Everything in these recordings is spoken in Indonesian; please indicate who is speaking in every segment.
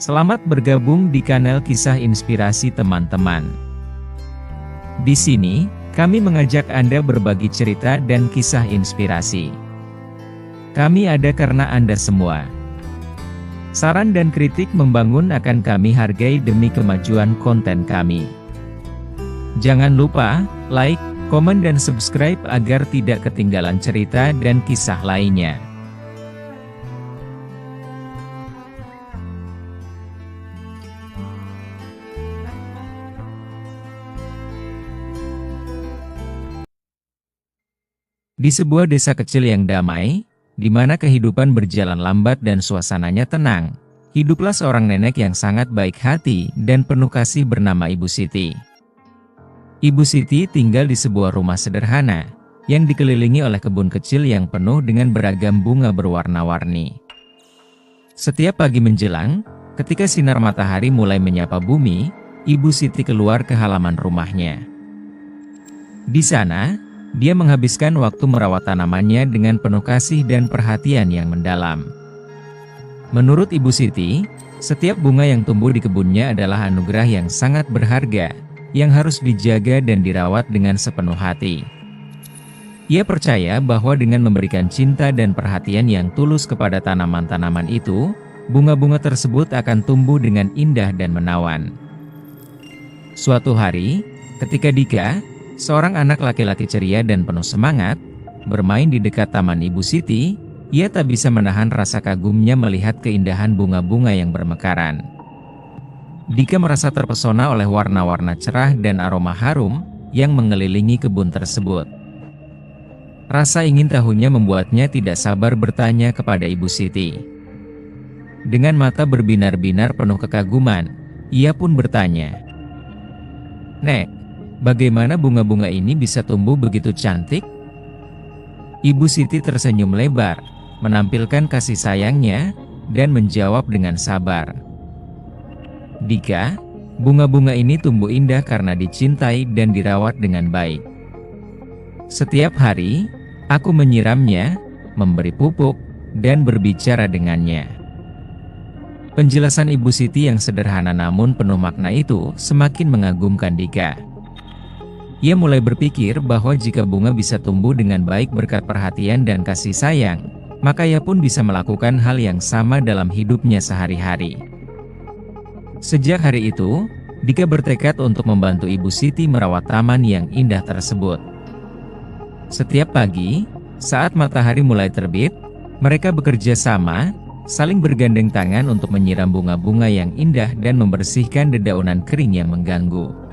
Speaker 1: Selamat bergabung di kanal Kisah Inspirasi teman-teman. Di sini, kami mengajak Anda berbagi cerita dan kisah inspirasi. Kami ada karena Anda semua. Saran dan kritik membangun akan kami hargai demi kemajuan konten kami. Jangan lupa, like, komen dan subscribe agar tidak ketinggalan cerita dan kisah lainnya. Di sebuah desa kecil yang damai, di mana kehidupan berjalan lambat dan suasananya tenang, hiduplah seorang nenek yang sangat baik hati dan penuh kasih bernama Ibu Siti. Ibu Siti tinggal di sebuah rumah sederhana, yang dikelilingi oleh kebun kecil yang penuh dengan beragam bunga berwarna-warni. Setiap pagi menjelang, ketika sinar matahari mulai menyapa bumi, Ibu Siti keluar ke halaman rumahnya. Di sana, dia menghabiskan waktu merawat tanamannya dengan penuh kasih dan perhatian yang mendalam. Menurut Ibu Siti, setiap bunga yang tumbuh di kebunnya adalah anugerah yang sangat berharga, yang harus dijaga dan dirawat dengan sepenuh hati. Ia percaya bahwa dengan memberikan cinta dan perhatian yang tulus kepada tanaman-tanaman itu, bunga-bunga tersebut akan tumbuh dengan indah dan menawan. Suatu hari, ketika Dika, seorang anak laki-laki ceria dan penuh semangat, bermain di dekat taman Ibu Siti, ia tak bisa menahan rasa kagumnya melihat keindahan bunga-bunga yang bermekaran. Dika merasa terpesona oleh warna-warna cerah dan aroma harum yang mengelilingi kebun tersebut. Rasa ingin tahunya membuatnya tidak sabar bertanya kepada Ibu Siti. Dengan mata berbinar-binar penuh kekaguman, ia pun bertanya, "Nek, bagaimana bunga-bunga ini bisa tumbuh begitu cantik?" Ibu Siti tersenyum lebar, menampilkan kasih sayangnya, dan menjawab dengan sabar. "Dika, bunga-bunga ini tumbuh indah karena dicintai dan dirawat dengan baik. Setiap hari, aku menyiramnya, memberi pupuk, dan berbicara dengannya." Penjelasan Ibu Siti yang sederhana namun penuh makna itu semakin mengagumkan Dika. Ia mulai berpikir bahwa jika bunga bisa tumbuh dengan baik berkat perhatian dan kasih sayang, maka ia pun bisa melakukan hal yang sama dalam hidupnya sehari-hari. Sejak hari itu, Dika bertekad untuk membantu Ibu Siti merawat taman yang indah tersebut. Setiap pagi, saat matahari mulai terbit, mereka bekerja sama, saling bergandeng tangan untuk menyiram bunga-bunga yang indah dan membersihkan dedaunan kering yang mengganggu.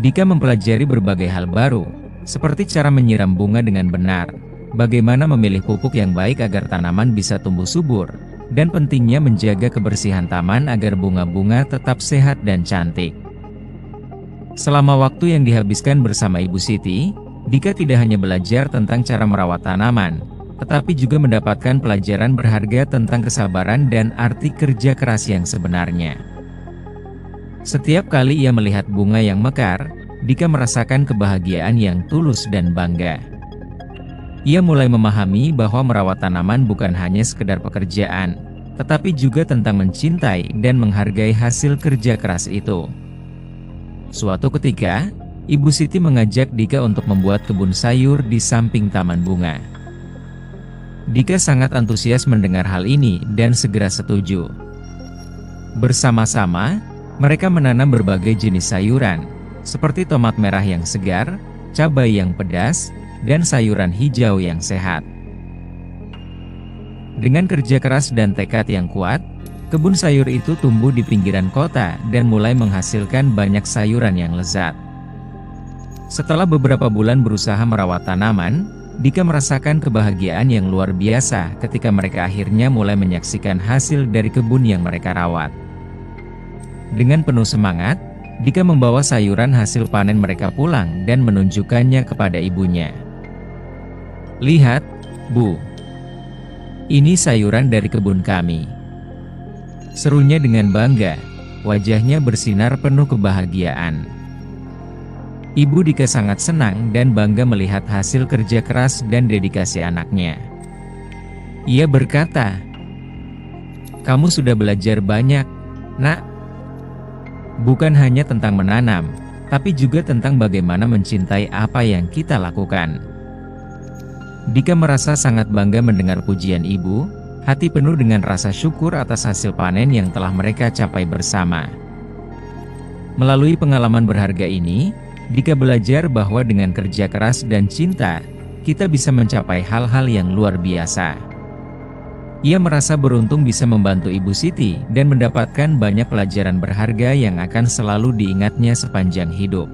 Speaker 1: Dika mempelajari berbagai hal baru, seperti cara menyiram bunga dengan benar, bagaimana memilih pupuk yang baik agar tanaman bisa tumbuh subur, dan pentingnya menjaga kebersihan taman agar bunga-bunga tetap sehat dan cantik. Selama waktu yang dihabiskan bersama Ibu Siti, Dika tidak hanya belajar tentang cara merawat tanaman, tetapi juga mendapatkan pelajaran berharga tentang kesabaran dan arti kerja keras yang sebenarnya. Setiap kali ia melihat bunga yang mekar, Dika merasakan kebahagiaan yang tulus dan bangga. Ia mulai memahami bahwa merawat tanaman bukan hanya sekedar pekerjaan, tetapi juga tentang mencintai dan menghargai hasil kerja keras itu. Suatu ketika, Ibu Siti mengajak Dika untuk membuat kebun sayur di samping taman bunga. Dika sangat antusias mendengar hal ini dan segera setuju. Bersama-sama, mereka menanam berbagai jenis sayuran, seperti tomat merah yang segar, cabai yang pedas, dan sayuran hijau yang sehat. Dengan kerja keras dan tekad yang kuat, kebun sayur itu tumbuh di pinggiran kota dan mulai menghasilkan banyak sayuran yang lezat. Setelah beberapa bulan berusaha merawat tanaman, Dika merasakan kebahagiaan yang luar biasa ketika mereka akhirnya mulai menyaksikan hasil dari kebun yang mereka rawat. Dengan penuh semangat, Dika membawa sayuran hasil panen mereka pulang dan menunjukkannya kepada ibunya. "Lihat, Bu. Ini sayuran dari kebun kami," serunya dengan bangga, wajahnya bersinar penuh kebahagiaan. Ibu Dika sangat senang dan bangga melihat hasil kerja keras dan dedikasi anaknya. Ia berkata, Kamu sudah belajar banyak, Nak. Bukan hanya tentang menanam, tapi juga tentang bagaimana mencintai apa yang kita lakukan. Dika merasa sangat bangga mendengar pujian ibu, hati penuh dengan rasa syukur atas hasil panen yang telah mereka capai bersama. Melalui pengalaman berharga ini, Dika belajar bahwa dengan kerja keras dan cinta, kita bisa mencapai hal-hal yang luar biasa. Ia merasa beruntung bisa membantu Ibu Siti dan mendapatkan banyak pelajaran berharga yang akan selalu diingatnya sepanjang hidup.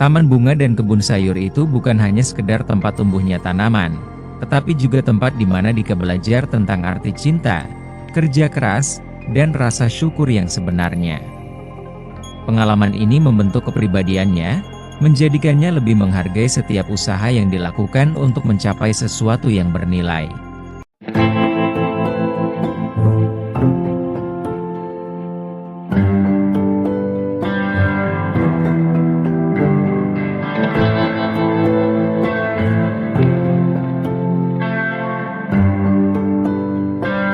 Speaker 1: Taman bunga dan kebun sayur itu bukan hanya sekedar tempat tumbuhnya tanaman, tetapi juga tempat di mana Dika belajar tentang arti cinta, kerja keras, dan rasa syukur yang sebenarnya. Pengalaman ini membentuk kepribadiannya, menjadikannya lebih menghargai setiap usaha yang dilakukan untuk mencapai sesuatu yang bernilai.